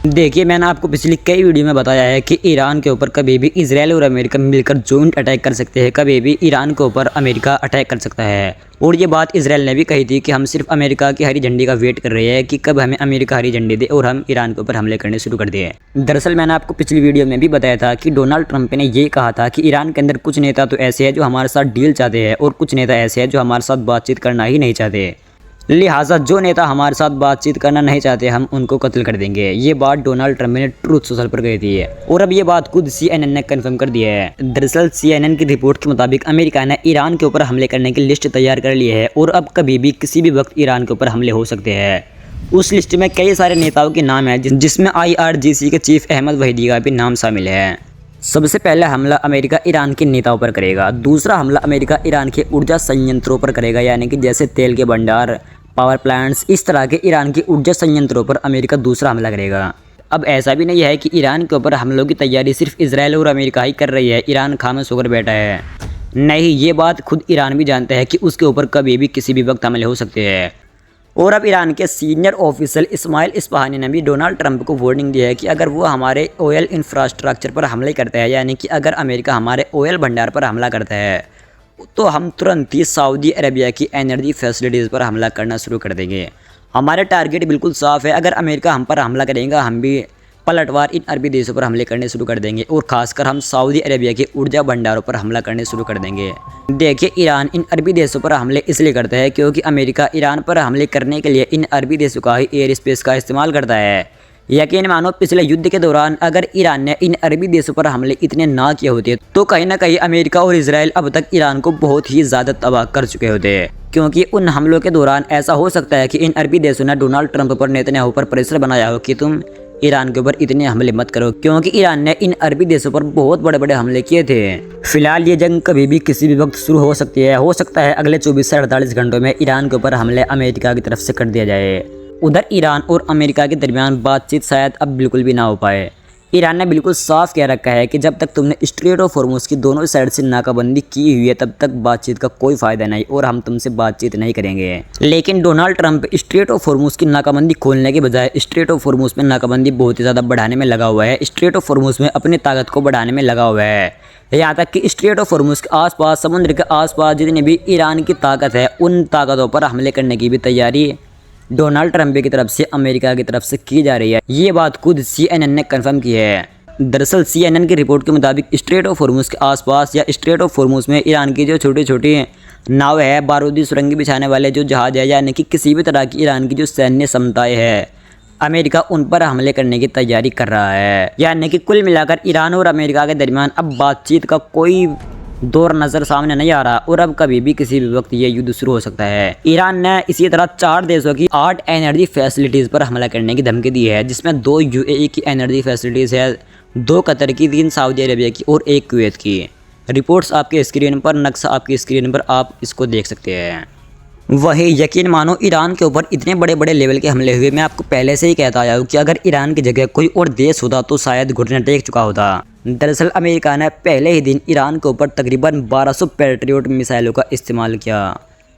देखिए, मैंने आपको पिछली कई वीडियो में बताया है कि ईरान के ऊपर कभी भी इजराइल और अमेरिका मिलकर जॉइंट अटैक कर सकते हैं, कभी भी ईरान के ऊपर अमेरिका अटैक कर सकता है। और ये बात इजराइल ने भी कही थी कि हम सिर्फ अमेरिका की हरी झंडी का वेट कर रहे हैं कि कब हमें अमेरिका हरी झंडी दे और हम ईरान के ऊपर हमले करने शुरू कर दिए। दरअसल मैंने आपको पिछली वीडियो में भी बताया था कि डोनाल्ड ट्रंप ने ये कहा था कि ईरान के अंदर कुछ नेता तो ऐसे हैं जो हमारे साथ डील चाहते हैं और कुछ नेता ऐसे हैं जो हमारे साथ बातचीत करना ही नहीं चाहते। लिहाजा जो नेता हमारे साथ बातचीत करना नहीं चाहते हम उनको कत्ल कर देंगे। ये बात डोनाल्ड ट्रंप ने ट्रूथ सोशल पर कही थी और अब ये बात खुद CNN ने कंफर्म कर दी है। दरअसल CNN की रिपोर्ट के मुताबिक अमेरिका ने ईरान के ऊपर हमले करने की लिस्ट तैयार कर ली है और अब कभी भी किसी भी वक्त ईरान के ऊपर हमले हो सकते हैं। उस लिस्ट में कई सारे नेताओं के नाम है जिसमें IRGC के चीफ अहमद वहीदी का भी नाम शामिल है। सबसे पहला हमला अमेरिका ईरान के नेताओं पर करेगा। दूसरा हमला अमेरिका ईरान के ऊर्जा संयंत्रों पर करेगा, यानी कि जैसे तेल के भंडार, पावर प्लांट्स, इस तरह के ईरान के ऊर्जा संयंत्रों पर अमेरिका दूसरा हमला करेगा। अब ऐसा भी नहीं है कि ईरान के ऊपर हमलों की तैयारी सिर्फ इजराइल और अमेरिका ही कर रही है, ईरान खामोश होकर बैठा है। नहीं, ये बात खुद ईरान भी जानते हैं कि उसके ऊपर कभी भी किसी भी वक्त हमले हो सकते हैं। और अब ईरान के सीनियर ऑफिसर इस्माइल इस्फहानी ने भी डोनाल्ड ट्रंप को वार्निंग दी है कि अगर वो हमारे ऑयल इंफ्रास्ट्रक्चर पर हमले करते हैं, यानी कि अगर अमेरिका हमारे ऑयल भंडार पर हमला करता है तो हम तुरंत ही सऊदी अरेबिया की एनर्जी फैसिलिटीज़ पर हमला करना शुरू कर देंगे। हमारे टारगेट बिल्कुल साफ़ है, अगर अमेरिका हम पर हमला करेगा हम भी पलटवार इन अरबी देशों पर हमले करने शुरू कर देंगे और खासकर हम सऊदी अरेबिया के ऊर्जा भंडारों पर हमला करने शुरू कर देंगे। देखिए, ईरान इन अरबी देशों पर हमले इसलिए करता है क्योंकि अमेरिका ईरान पर हमले करने के लिए इन अरबी देशों का ही एयर स्पेस का इस्तेमाल करता है। यकीन मानो पिछले युद्ध के दौरान अगर ईरान ने इन अरबी देशों पर हमले इतने ना किए होते तो कहीं ना कहीं अमेरिका और इजराइल अब तक ईरान को बहुत ही ज़्यादा तबाह कर चुके होते, क्योंकि उन हमलों के दौरान ऐसा हो सकता है कि इन अरबी देशों ने डोनाल्ड ट्रंप पर नेतन्याहू पर प्रेशर बनाया हो कि तुम ईरान के ऊपर इतने हमले मत करो, क्योंकि ईरान ने इन अरबी देशों पर बहुत बड़े बड़े हमले किए थे। फिलहाल ये जंग कभी भी किसी भी वक्त शुरू हो सकती है। हो सकता है अगले 24 से 48 घंटों में ईरान के ऊपर हमले अमेरिका की तरफ से कर दिया जाए। उधर ईरान और अमेरिका के दरमियान बातचीत शायद अब बिल्कुल भी ना हो पाए। ईरान ने बिल्कुल साफ कह रखा है कि जब तक तुमने स्ट्रेट ऑफ हॉर्मुज़ की दोनों साइड से नाकाबंदी की हुई है तब तक बातचीत का कोई फ़ायदा नहीं और हम तुमसे बातचीत नहीं करेंगे। लेकिन Donald Trump straight of Hormuz की नाकाबंदी खोलने के बजाय स्ट्रेट ऑफ हॉर्मुज़ में नाकाबंदी बहुत ही ज़्यादा बढ़ाने में लगा हुआ है। स्ट्रेट ऑफ हॉर्मुज़ में अपनी ताकत को बढ़ाने में लगा हुआ है। यहाँ तक कि स्ट्रेट ऑफ हॉर्मुज़ के आसपास, समुद्र के आसपास जितनी भी ईरान की ताकत है उन ताकतों पर हमले करने की भी तैयारी डोनाल्ड ट्रंप की तरफ से अमेरिका की तरफ से की जा रही है। ये बात खुद CNN ने कंफर्म की है। दरअसल CNN की रिपोर्ट के मुताबिक स्ट्रेट ऑफ हॉर्मुज़ के आसपास या स्ट्रेट ऑफ हॉर्मुज़ में ईरान की जो छोटी छोटी नाव है, बारूदी सुरंग बिछाने वाले जो जहाज है, यानी कि किसी भी तरह की ईरान की जो सैन्य क्षमताएं है, अमेरिका उन पर हमले करने की तैयारी कर रहा है। यानी कि कुल मिलाकर ईरान और अमेरिका के दरमियान अब बातचीत का कोई दौर नज़र सामने नहीं आ रहा और अब कभी भी किसी भी वक्त ये युद्ध शुरू हो सकता है। ईरान ने इसी तरह 4 देशों की 8 एनर्जी फैसिलिटीज़ पर हमला करने की धमकी दी है, जिसमें 2 UAE की एनर्जी फैसिलिटीज़ है, 2 कतर की, 3 सऊदी अरेबिया की और 1 कुवैत की। रिपोर्ट्स आपके स्क्रीन पर, नक्शा आपकी स्क्रीन पर, आप इसको देख सकते हैं। वही यकीन मानो ईरान के ऊपर इतने बड़े बड़े लेवल के हमले हुए। मैं आपको पहले से ही कहता आया हूँ कि अगर ईरान की जगह कोई और देश होता तो शायद घुटने टेक चुका होता। दरअसल अमेरिका ने पहले ही दिन ईरान के ऊपर तकरीबन 1200 पैट्रियट मिसाइलों का इस्तेमाल किया।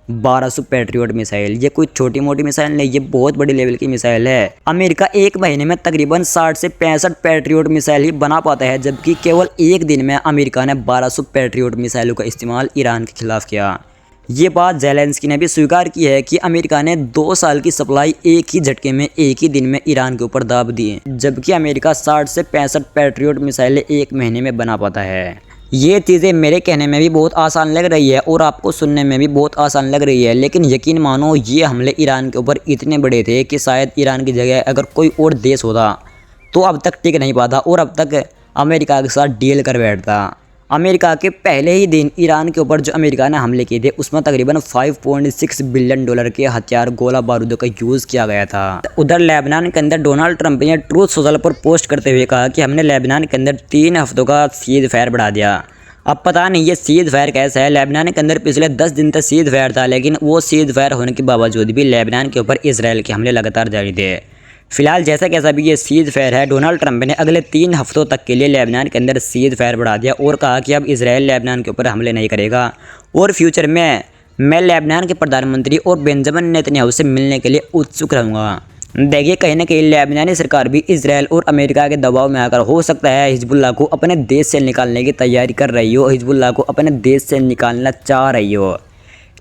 1200 पैट्रियट मिसाइल, ये कोई छोटी मोटी मिसाइल नहीं, ये बहुत बड़ी लेवल की मिसाइल है। अमेरिका एक महीने में तकरीबन 60 से 65 पैट्रियट मिसाइल ही बना पाता है, जबकि केवल एक दिन में अमेरिका ने 1200 पैट्रियट मिसाइलों का इस्तेमाल ईरान के खिलाफ किया। ये बात ज़ेलेंस्की ने भी स्वीकार की है कि अमेरिका ने 2 साल की सप्लाई एक ही झटके में, एक ही दिन में ईरान के ऊपर दाब दी, जबकि अमेरिका 60 से 65 पैट्रियट मिसाइलें एक महीने में बना पाता है। ये चीज़ें मेरे कहने में भी बहुत आसान लग रही है और आपको सुनने में भी बहुत आसान लग रही है, लेकिन यकीन मानो ये हमले ईरान के ऊपर इतने बड़े थे कि शायद ईरान की जगह अगर कोई और देश होता तो अब तक टिक नहीं पाता और अब तक अमेरिका के साथ डील कर बैठता। अमेरिका के पहले ही दिन ईरान के ऊपर जो अमेरिका ने हमले किए थे उसमें तकरीबन $5.6 बिलियन के हथियार, गोला बारूदों का यूज़ किया गया था। उधर लेबनान के अंदर डोनाल्ड ट्रंप ने ट्रूथ सोशल पर पोस्ट करते हुए कहा कि हमने लेबनान के अंदर 3 हफ्तों का सीज फायर बढ़ा दिया। अब पता नहीं ये सीज फायर कैसा है। लेबनान के अंदर पिछले 10 दिन तक सीज फायर था, लेकिन वो सीज फायर होने के बावजूद भी लेबनान के ऊपर इसराइल के हमले लगातार जारी थे। फिलहाल जैसा कैसा भी ये सीज फायर है, डोनाल्ड ट्रंप ने अगले 3 हफ्तों तक के लिए लेबनान के अंदर सीज फायर बढ़ा दिया और कहा कि अब इसराइल लेबनान के ऊपर हमले नहीं करेगा और फ्यूचर में मैं लेबनान के प्रधानमंत्री और बेंजामिन नेतन्याहू से मिलने के लिए उत्सुक रहूँगा। देखिए कहीं ना कहीं लेबनानी सरकार भी इजराइल और अमेरिका के दबाव में आकर हो सकता है हिजबुल्लाह को अपने देश से निकालने की तैयारी कर रही हो, हिजबुल्लाह को अपने देश से निकालना चाह रही हो।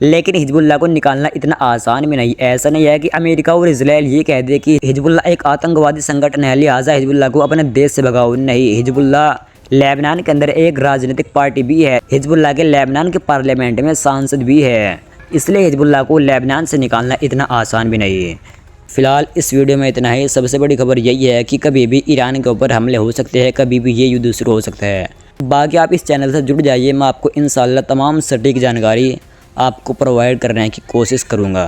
लेकिन हिजबुल्लाह को निकालना इतना आसान भी नहीं। ऐसा नहीं है कि अमेरिका और इजराइल ये कह दे कि हिजबुल्लाह एक आतंकवादी संगठन है लिहाजा हिजबुल्लाह को अपने देश से भगाओ। नहीं, हिजबुल्लाह लेबनान के अंदर एक राजनीतिक पार्टी भी है, हिजबुल्लाह के लेबनान के पार्लियामेंट में सांसद भी है, इसलिए हिजबुल्लाह को लेबनान से निकालना इतना आसान भी नहीं है। फिलहाल इस वीडियो में इतना ही। सबसे बड़ी खबर यही है कि कभी भी ईरान के ऊपर हमले हो सकते हैं, कभी भी ये युद्ध शुरू हो सकता है। बाकी आप इस चैनल से जुड़ जाइए, मैं आपको इंशाल्लाह तमाम सटीक जानकारी आपको प्रोवाइड करने की कोशिश करूँगा।